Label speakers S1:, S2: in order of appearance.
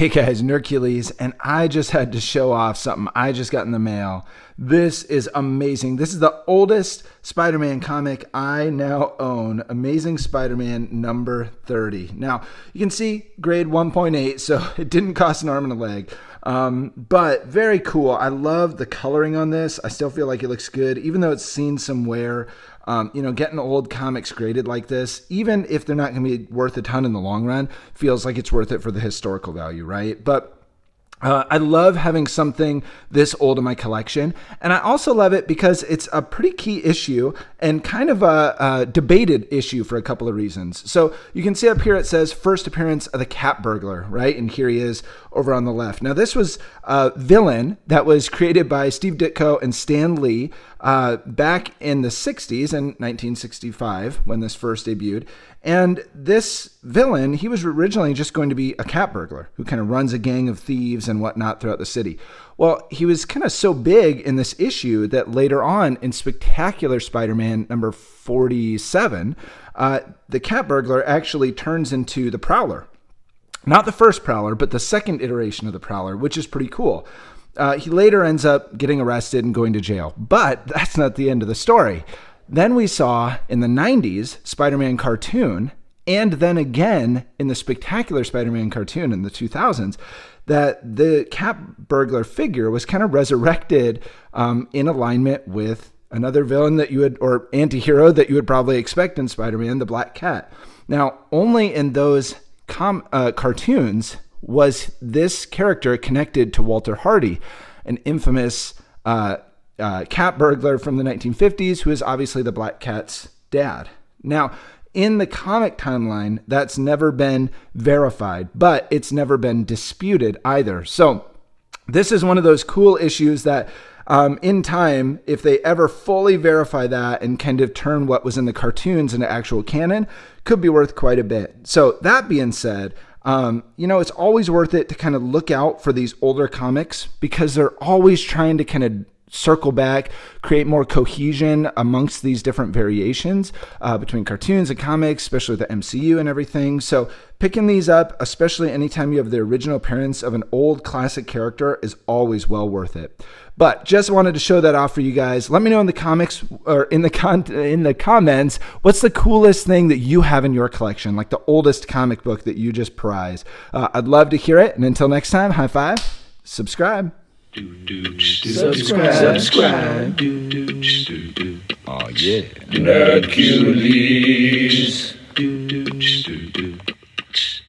S1: Hey guys, Hercules, and I just had to show off something I just got in the mail. This is amazing. This is the oldest Spider-Man comic I now own. Amazing Spider-Man number 30. Now, you can see grade 1.8, so it didn't cost an arm and a leg. But very cool. I love the coloring on this. I still feel like it looks good, even though it's seen some wear. Getting old comics graded like this, even if they're not going to be worth a ton in the long run, feels like it's worth it for the historical value, right? But I love having something this old in my collection. And I also love it because it's a pretty key issue and kind of a debated issue for a couple of reasons. So you can see up here it says first appearance of the cat burglar, right? And here he is over on the left. Now this was a villain that was created by Steve Ditko and Stan Lee back in the 60s in 1965 when this first debuted. And this villain, he was originally just going to be a cat burglar who kind of runs a gang of thieves and whatnot throughout the city. Well, he was kind of so big in this issue that later on in Spectacular Spider-Man number 47, the cat burglar actually turns into the Prowler. Not the first Prowler, but the second iteration of the Prowler, which is pretty cool. He later ends up getting arrested and going to jail. But that's not the end of the story. Then we saw in the 90s Spider-Man cartoon, and then again in the Spectacular Spider-Man cartoon in the 2000s, that the cat burglar figure was kind of resurrected in alignment with another villain that you would, or anti-hero that you would probably expect in Spider-Man, the Black Cat. Now, only in those cartoons was this character connected to Walter Hardy, an infamous cat burglar from the 1950s, who is obviously the Black Cat's dad. Now, in the comic timeline, that's never been verified, but it's never been disputed either. So this is one of those cool issues that in time, if they ever fully verify that and kind of turn what was in the cartoons into actual canon, could be worth quite a bit. So that being said, it's always worth it to kind of look out for these older comics because they're always trying to kind of circle back, create more cohesion amongst these different variations between cartoons and comics, especially with the MCU and everything. So picking these up, especially anytime you have the original appearance of an old classic character, is always well worth it. But just wanted to show that off for you guys. Let me know in the comics or in the comments, what's the coolest thing that you have in your collection, like the oldest comic book that you just prize. I'd love to hear it. And until next time, high five, subscribe.
S2: Subscribe. Oh yeah.
S3: Hercules.